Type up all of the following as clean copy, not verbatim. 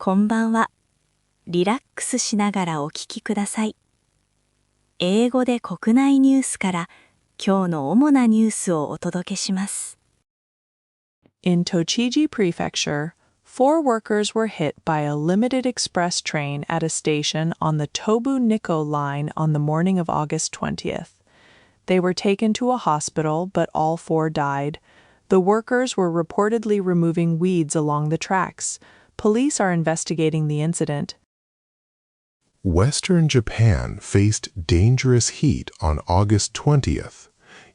こんばんは。リラックスしながらお聞きください。英語で国内ニュースから今日の主なニュースをお届けします。In Tochigi Prefecture, 4 workers were hit by a limited express train at a station on the Tobu-Nikko line on the morning of August 20th. They were taken to a hospital, but all 4 died. The workers were reportedly removing weeds along the tracks. Police are investigating the incident. Western Japan faced dangerous heat on August 20th.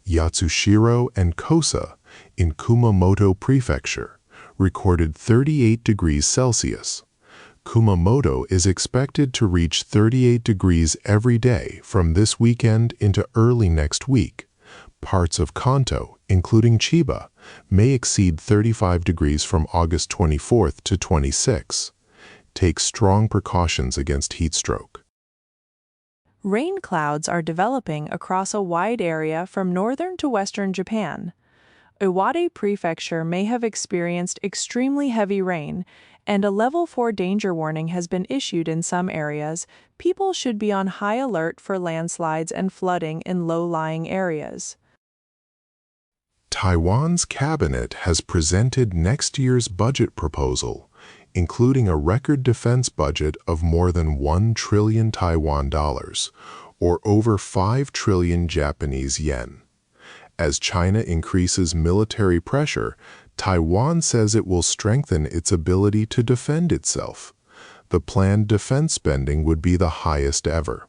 Yatsushiro and Kosa in Kumamoto Prefecture recorded 38 degrees Celsius. Kumamoto is expected to reach 38 degrees every day from this weekend into early next week. Parts of Kanto, including Chiba, may exceed 35 degrees from August 24th to 26. Take strong precautions against heat stroke. Rain clouds are developing across a wide area from northern to western Japan. Iwate Prefecture may have experienced extremely heavy rain, and a level 4 danger warning has been issued in some areas. People should be on high alert for landslides and flooding in low-lying areas. Taiwan's cabinet has presented next year's budget proposal, including a record defense budget of more than 1 trillion Taiwan dollars, or over 5 trillion Japanese yen. As China increases military pressure, Taiwan says it will strengthen its ability to defend itself. The planned defense spending would be the highest ever.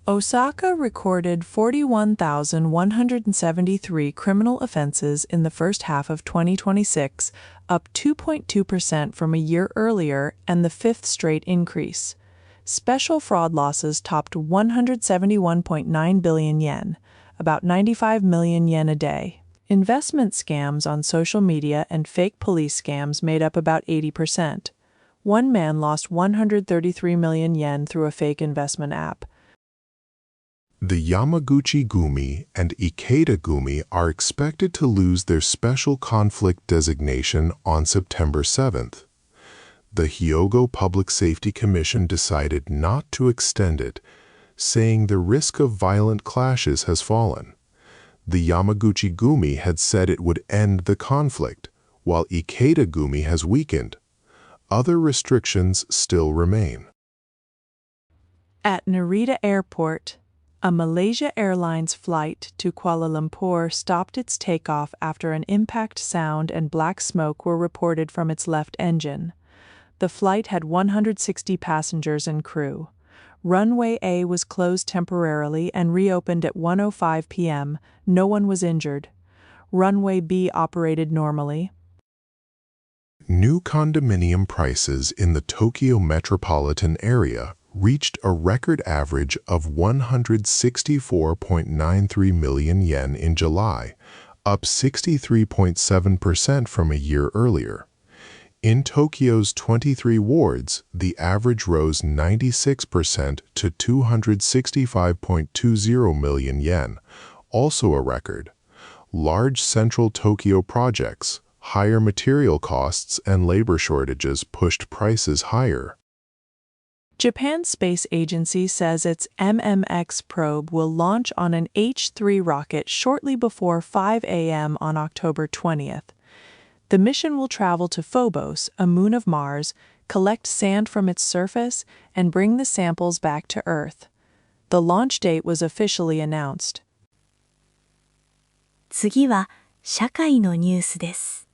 Osaka recorded 41,173 criminal offenses in the first half of 2026, up 2.2% from a year earlier and the 5th straight increase. Special fraud losses topped 171.9 billion yen, about 95 million yen a day. Investment scams on social media and fake police scams made up about 80%. One man lost 133 million yen through a fake investment app. The Yamaguchi Gumi and Ikeda Gumi are expected to lose their special conflict designation on September 7th. The Hyogo Public Safety Commission decided not to extend it, saying the risk of violent clashes has fallen. The Yamaguchi Gumi had said it would end the conflict, while Ikeda Gumi has weakened. Other restrictions still remain. At Narita Airport, a Malaysia Airlines flight to Kuala Lumpur stopped its takeoff after an impact sound and black smoke were reported from its left engine. The flight had 160 passengers and crew. Runway A was closed temporarily and reopened at 1:05 p.m. No one was injured. Runway B operated normally. New condominium prices in the Tokyo metropolitan area reached a record average of 164.93 million yen in July, up 63.7% from a year earlier. In Tokyo's 23 wards, the average rose 96% to 265.20 million yen, also a record. Large central Tokyo projects, higher material costs, and labor shortages pushed prices higher. Japan's space agency says its MMX probe will launch on an H-3 rocket shortly before 5 a.m. on October 20th. The mission will travel to Phobos, a moon of Mars, collect sand from its surface, and bring the samples back to Earth. The launch date was officially announced. 次は社会のニュースです。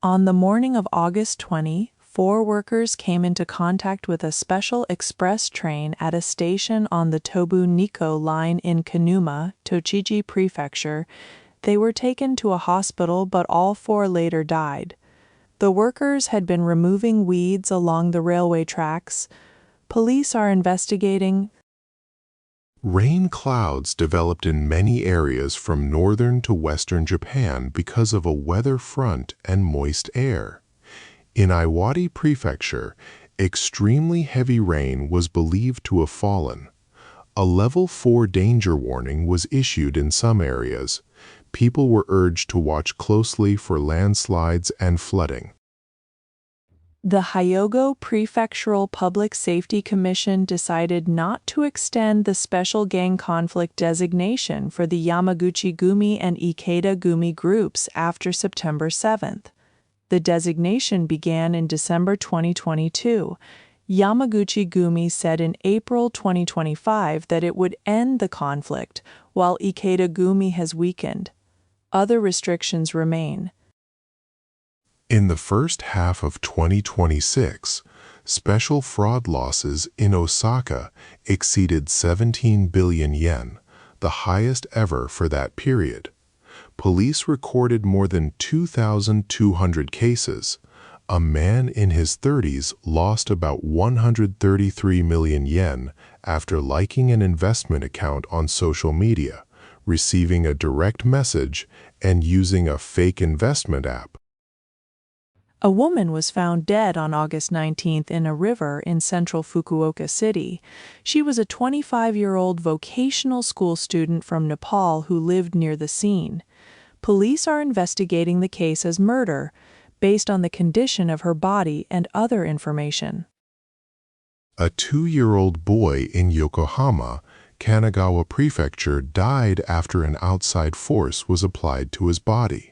On the morning of August 20, 4 workers came into contact with a special express train at a station on the Tobu-Nikko line in Kanuma, Tochigi Prefecture. They were taken to a hospital, but all 4 later died. The workers had been removing weeds along the railway tracks. Police are investigating. Rain clouds developed in many areas from northern to western Japan because of a weather front and moist air. In Iwate Prefecture, extremely heavy rain was believed to have fallen. A level 4 danger warning was issued in some areas. People were urged to watch closely for landslides and flooding. The Hyogo Prefectural Public Safety Commission decided not to extend the special gang conflict designation for the Yamaguchi Gumi and Ikeda Gumi groups after September 7th. The designation began in December 2022. Yamaguchi Gumi said in April 2025 that it would end the conflict, while Ikeda Gumi has weakened. Other restrictions remain. In the first half of 2026, special fraud losses in Osaka exceeded 17 billion yen, the highest ever for that period. Police recorded more than 2,200 cases. A man in his 30s lost about 133 million yen after liking an investment account on social media, receiving a direct message, and using a fake investment app. A woman was found dead on August 19th in a river in central Fukuoka City. She was a 25-year-old vocational school student from Nepal who lived near the scene. Police are investigating the case as murder, based on the condition of her body and other information. A 2-year-old boy in Yokohama, Kanagawa Prefecture, died after an outside force was applied to his body.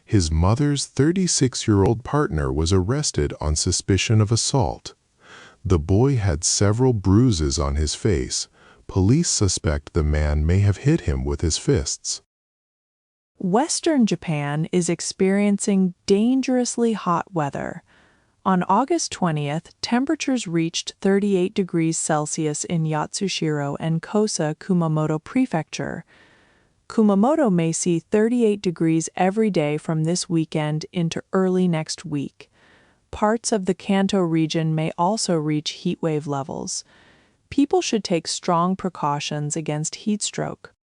His mother's 36-year-old partner was arrested on suspicion of assault. The boy had several bruises on his face. Police suspect the man may have hit him with his fists. Western Japan is experiencing dangerously hot weather. On August 20th, temperatures reached 38 degrees Celsius in Yatsushiro and Kosa, Kumamoto Prefecture. Kumamoto may see 38 degrees every day from this weekend into early next week. Parts of the Kanto region may also reach heatwave levels. People should take strong precautions against heat stroke.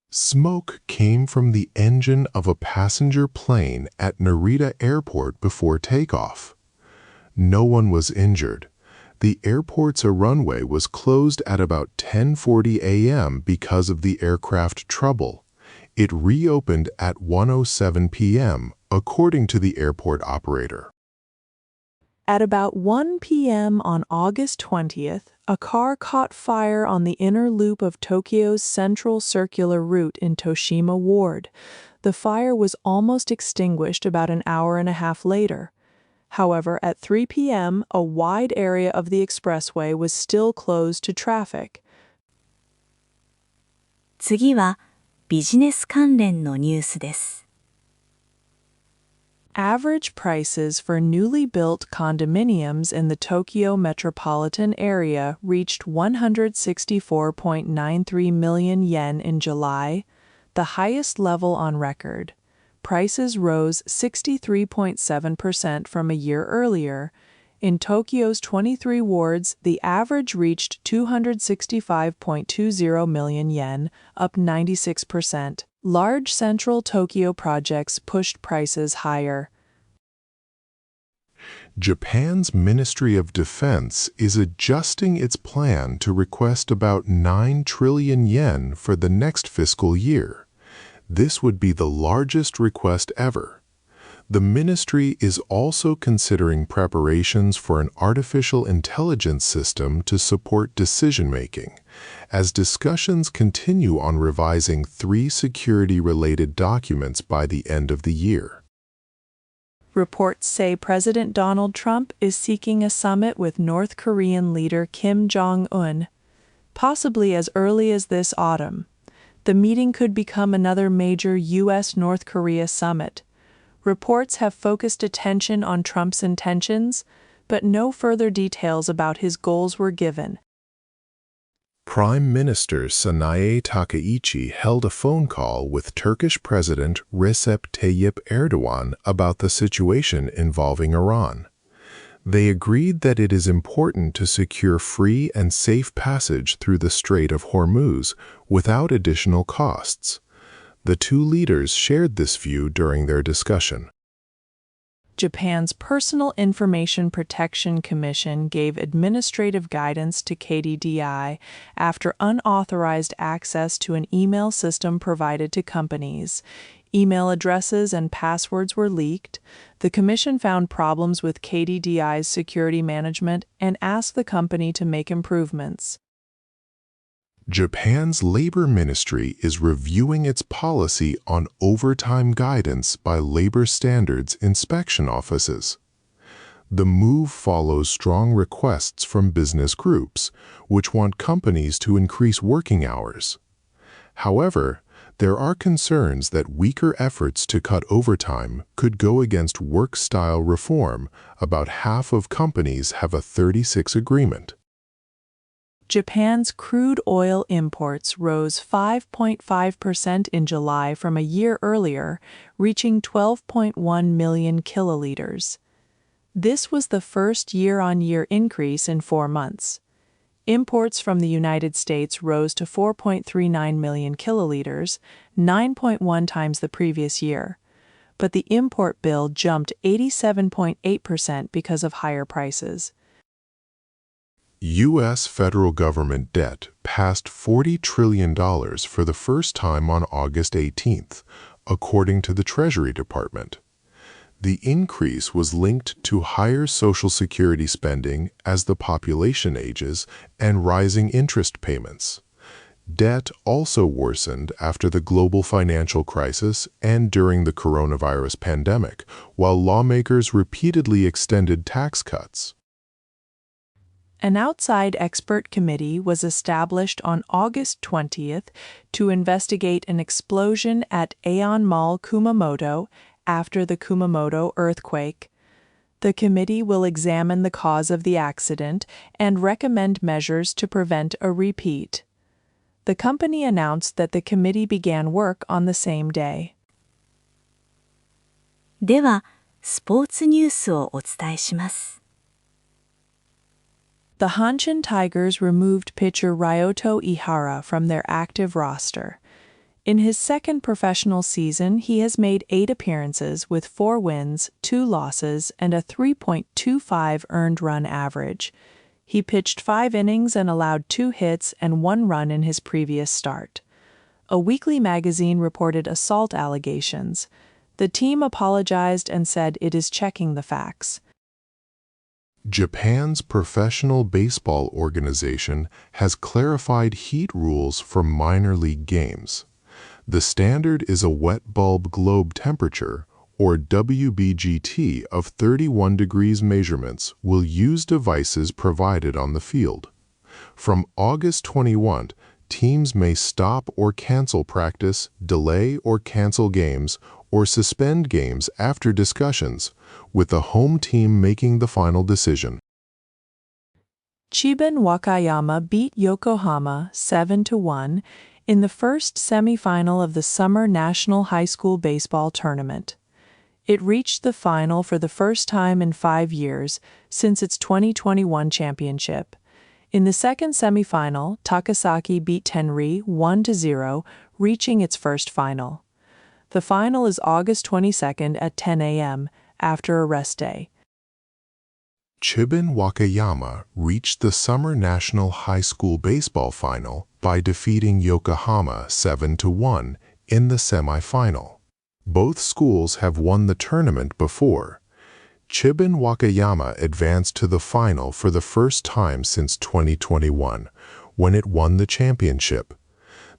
Smoke came from the engine of a passenger plane at Narita Airport before takeoff. No one was injured. The airport's runway was closed at about 10:40 a.m. because of the aircraft trouble. It reopened at 1:07 p.m., according to the airport operator. At about 1 p.m. on August 20th, a car caught fire on the inner loop of Tokyo's Central Circular Route in Toshima Ward. The fire was almost extinguished about an hour and a half later. However, at 3 p.m., a wide area of the expressway was still closed to traffic. 次はビジネス関連のニュースです。Average prices for newly built condominiums in the Tokyo metropolitan area reached 164.93 million yen in July, the highest level on record. Prices rose 63.7% from a year earlier. In Tokyo's 23 wards, the average reached 265.20 million yen, up 96%. Large central Tokyo projects pushed prices higher. Japan's Ministry of Defense is adjusting its plan to request about 9 trillion yen for the next fiscal year. This would be the largest request ever. The ministry is also considering preparations for an artificial intelligence system to support decision-making, as discussions continue on revising 3 security-related documents by the end of the year. Reports say President Donald Trump is seeking a summit with North Korean leader Kim Jong-un, possibly as early as this autumn. The meeting could become another major U.S.-North Korea summit. Reports have focused attention on Trump's intentions, but no further details about his goals were given. Prime Minister Sanae Takaichi held a phone call with Turkish President Recep Tayyip Erdogan about the situation involving Iran. They agreed that it is important to secure free and safe passage through the Strait of Hormuz without additional costs. The two leaders shared this view during their discussion. Japan's Personal Information Protection Commission gave administrative guidance to KDDI after unauthorized access to an email system provided to companies. Email addresses and passwords were leaked. The commission found problems with KDDI's security management and asked the company to make improvements. Japan's Labor Ministry is reviewing its policy on overtime guidance by labor standards inspection offices. The move follows strong requests from business groups, which want companies to increase working hours. However, there are concerns that weaker efforts to cut overtime could go against work-style reform. About half of companies have a 36 agreement. Japan's crude oil imports rose 5.5% in July from a year earlier, reaching 12.1 million kiloliters. This was the first year-on-year increase in 4 months. Imports from the United States rose to 4.39 million kiloliters, 9.1 times the previous year. But the import bill jumped 87.8% because of higher prices. U.S. federal government debt passed $40 trillion for the first time on August 18th, according to the Treasury Department. The increase was linked to higher Social Security spending as the population ages and rising interest payments. Debt also worsened after the global financial crisis and during the coronavirus pandemic, while lawmakers repeatedly extended tax cuts. An outside expert committee was established on August 20th to investigate an explosion at Aeon Mall Kumamoto after the Kumamoto earthquake. The committee will examine the cause of the accident and recommend measures to prevent a repeat. The company announced that the committee began work on the same day. では、スポーツニュースをお伝えします。The Hanshin Tigers removed pitcher Ryoto Ihara from their active roster. In his second professional season, he has made 8 appearances with 4 wins, 2 losses, and a 3.25 earned run average. He pitched 5 innings and allowed 2 hits and 1 run in his previous start. A weekly magazine reported assault allegations. The team apologized and said it is checking the facts. Japan's professional baseball organization has clarified heat rules for minor league games. The standard is a wet bulb globe temperature, or WBGT, of 31 degrees. Measurements will use devices provided on the field. From August 21, teams may stop or cancel practice, delay or cancel games, or suspend games after discussions, with the home team making the final decision. Chiban Wakayama beat Yokohama 7-1 in the first semifinal of the Summer National High School Baseball Tournament. It reached the final for the first time in 5 years since its 2021 championship. In the second semifinal, Takasaki beat Tenri 1-0, reaching its first final. The final is August 22nd at 10 a.m. after a rest day. Chiban Wakayama reached the Summer National High School Baseball Final by defeating Yokohama 7-1 in the semifinal. Both schools have won the tournament before. Chiban Wakayama advanced to the final for the first time since 2021, when it won the championship.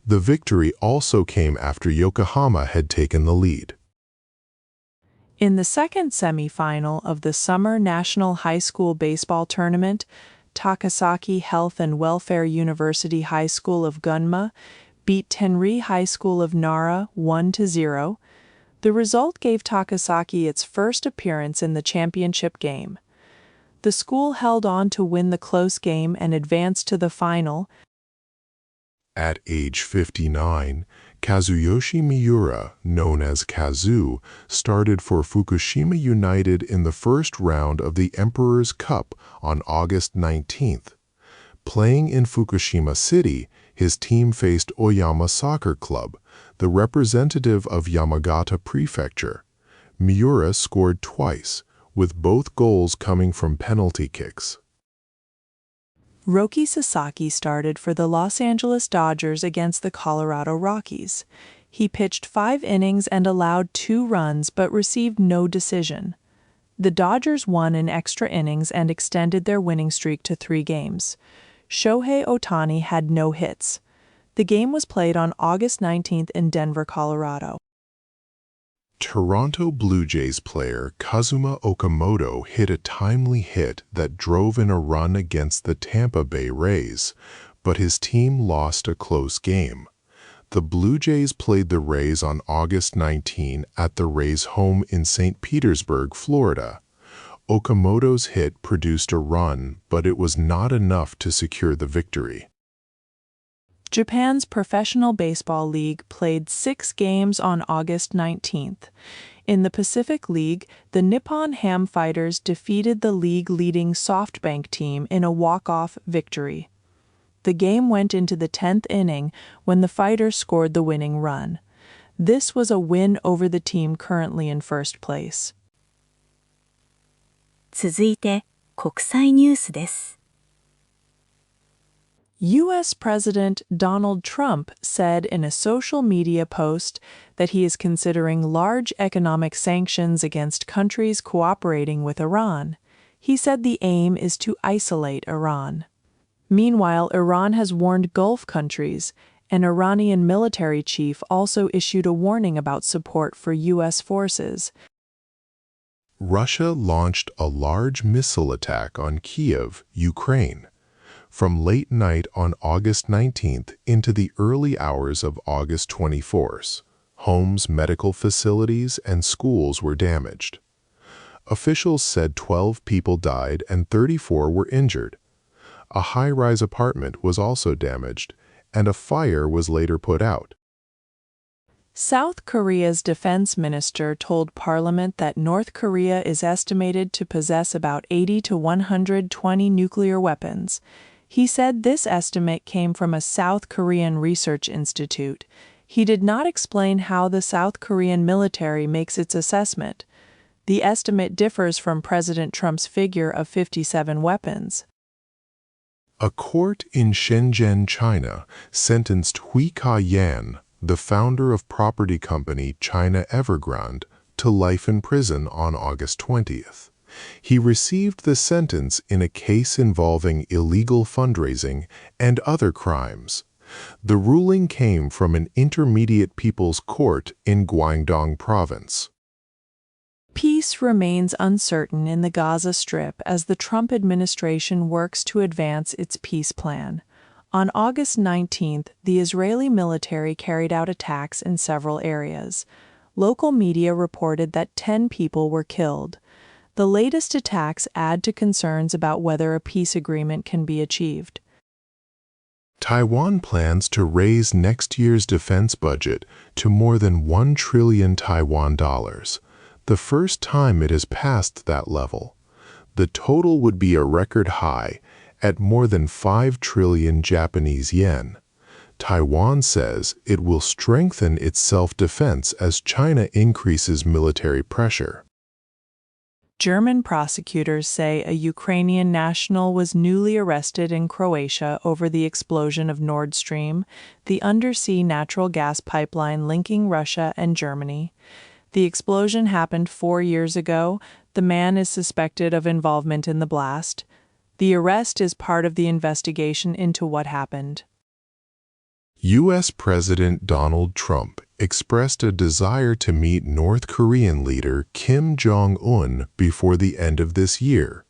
The victory also came after Yokohama had taken the lead. In the second semifinal of the Summer National High School Baseball Tournament, Takasaki Health and Welfare University High School of Gunma beat Tenri High School of Nara 1-0. The result gave Takasaki its first appearance in the championship game. The school held on to win the close game and advanced to the final. At age 59, Kazuyoshi Miura, known as Kazu, started for Fukushima United in the first round of the Emperor's Cup on August 19th. Playing in Fukushima City, his team faced Oyama Soccer Club, the representative of Yamagata Prefecture. Miura scored twice, with both goals coming from penalty kicks. Roki Sasaki started for the Los Angeles Dodgers against the Colorado Rockies. He pitched 5 innings and allowed 2 runs but received no decision. The Dodgers won in extra innings and extended their winning streak to 3 games. Shohei Ohtani had no hits. The game was played on August 19th in Denver, Colorado. Toronto Blue Jays player Kazuma Okamoto hit a timely hit that drove in a run against the Tampa Bay Rays, but his team lost a close game. The Blue Jays played the Rays on August 19 at the Rays' home in St. Petersburg, Florida. Okamoto's hit produced a run, but it was not enough to secure the victory. Japan's Professional Baseball League played 6 games on August 19th. In the Pacific League, the Nippon Ham Fighters defeated the league-leading SoftBank team in a walk-off victory. The game went into the 10th inning when the Fighters scored the winning run. This was a win over the team currently in first place. 続いて、国際ニュースです。U.S. President Donald Trump said in a social media post that he is considering large economic sanctions against countries cooperating with Iran. He said the aim is to isolate Iran. Meanwhile, Iran has warned Gulf countries. An Iranian military chief also issued a warning about support for U.S. forces. Russia launched a large missile attack on Kyiv, Ukraine. From late night on August 19th into the early hours of August 24th, homes, medical facilities, and schools were damaged. Officials said 12 people died and 34 were injured. A high-rise apartment was also damaged, and a fire was later put out. South Korea's defense minister told Parliament that North Korea is estimated to possess about 80 to 120 nuclear weapons. He said this estimate came from a South Korean research institute. He did not explain how the South Korean military makes its assessment. The estimate differs from President Trump's figure of 57 weapons. A court in Shenzhen, China, sentenced Hui Ka-yan, the founder of property company China Evergrande, to life in prison on August 20th. He received the sentence in a case involving illegal fundraising and other crimes. The ruling came from an intermediate people's court in Guangdong province. Peace remains uncertain in the Gaza Strip as the Trump administration works to advance its peace plan. On August 19th, the Israeli military carried out attacks in several areas. Local media reported that 10 people were killed. The latest attacks add to concerns about whether a peace agreement can be achieved. Taiwan plans to raise next year's defense budget to more than 1 trillion Taiwan dollars, the first time it has passed that level. The total would be a record high at more than 5 trillion Japanese yen. Taiwan says it will strengthen its self-defense as China increases military pressure. German prosecutors say a Ukrainian national was newly arrested in Croatia over the explosion of Nord Stream, the undersea natural gas pipeline linking Russia and Germany. The explosion happened 4 years ago. The man is suspected of involvement in the blast. The arrest is part of the investigation into what happened. U.S. President Donald Trump expressed a desire to meet North Korean leader Kim Jong-un before the end of this year.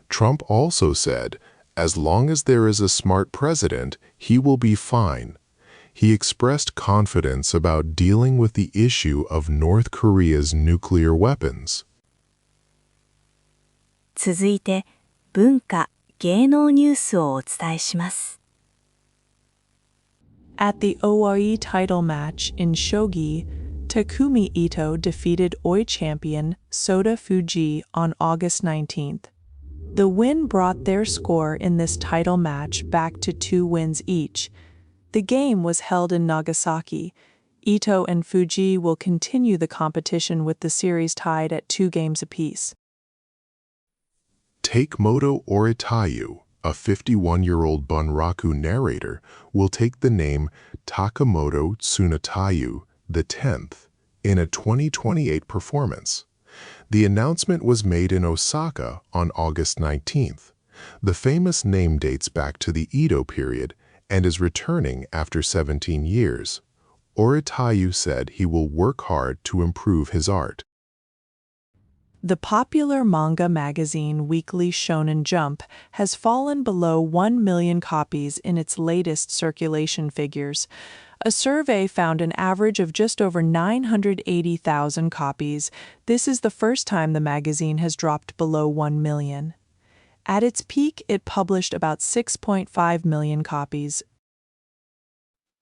Trump also said, as long as there is a smart president, he will be fine. He expressed confidence about dealing with the issue of North Korea's nuclear weapons. 続いて、文化・芸能ニュースをお伝えします。At the OIE title match in shogi, Takumi Ito defeated Oi champion Sota Fuji on August 19th. The win brought their score in this title match back to 2 wins each. The game was held in Nagasaki. Ito and Fuji will continue the competition with the series tied at 2 games apiece. Takemoto Oritayu, a 51-year-old Bunraku narrator, will take the name Takamoto Tsunetayu the 10th in a 2028 performance. The announcement was made in Osaka on August 19th. The famous name dates back to the Edo period and is returning after 17 years. Oritayu said he will work hard to improve his art. The popular manga magazine Weekly Shonen Jump has fallen below 1 million copies in its latest circulation figures. A survey found an average of just over 980,000 copies. This is the first time the magazine has dropped below 1 million. At its peak, it published about 6.5 million copies.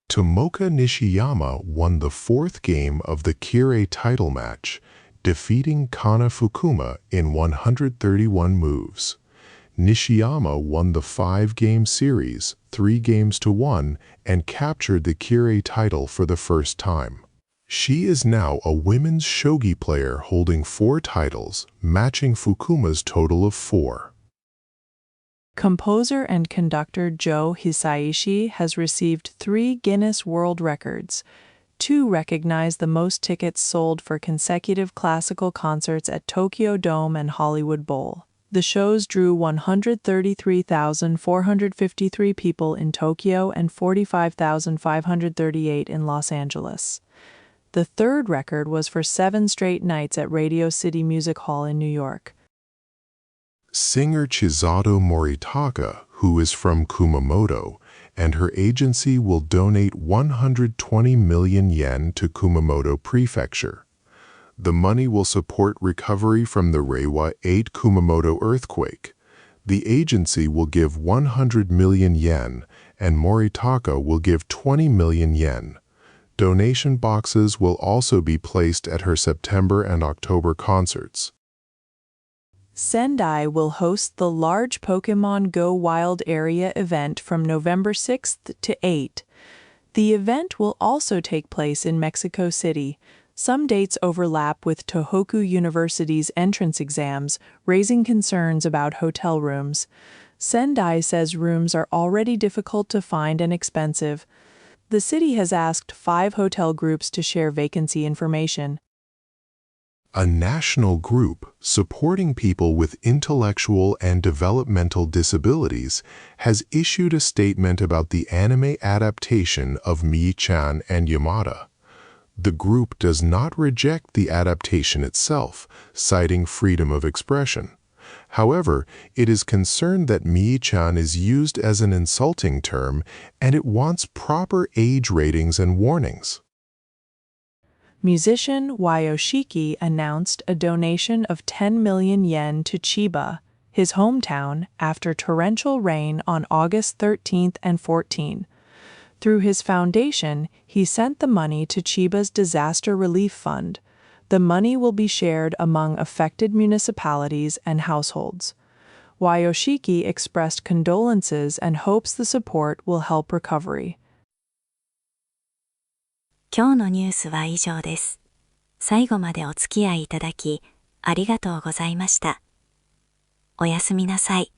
Tomoka Nishiyama won the fourth game of the Kire title match, defeating Kana Fukuma in 131 moves. Nishiyama won the 5-game series, 3-1, and captured the Kire title for the first time. She is now a women's shogi player holding 4 titles, matching Fukuma's total of 4. Composer and conductor Joe Hisaishi has received 3 Guinness World Records. 2 recognize the most tickets sold for consecutive classical concerts at Tokyo Dome and Hollywood Bowl. The shows drew 133,453 people in Tokyo and 45,538 in Los Angeles. The 3rd record was for 7 straight nights at Radio City Music Hall in New York. Singer Chisato Moritaka, who is from Kumamoto, and her agency will donate 120 million yen to Kumamoto Prefecture. The money will support recovery from the Reiwa 8 Kumamoto earthquake. The agency will give 100 million yen, and Moritaka will give 20 million yen. Donation boxes will also be placed at her September and October concerts. Sendai will host the large Pokémon Go Wild Area event from November 6th to 8th. The event will also take place in Mexico City. Some dates overlap with Tohoku University's entrance exams, raising concerns about hotel rooms. Sendai says rooms are already difficult to find and expensive. The city has asked 5 hotel groups to share vacancy information. A national group supporting people with intellectual and developmental disabilities has issued a statement about the anime adaptation of Mii-chan and Yamada. The group does not reject the adaptation itself, citing freedom of expression. However, it is concerned that Mii-chan is used as an insulting term and it wants proper age ratings and warnings. Musician Yoshiki announced a donation of 10 million yen to Chiba, his hometown, after torrential rain on August 13th and 14th. Through his foundation, he sent the money to Chiba's Disaster Relief Fund. The money will be shared among affected municipalities and households. Yoshiki expressed condolences and hopes the support will help recovery. 今日のニュースは以上です。最後までお付き合いいただき、ありがとうございました。おやすみなさい。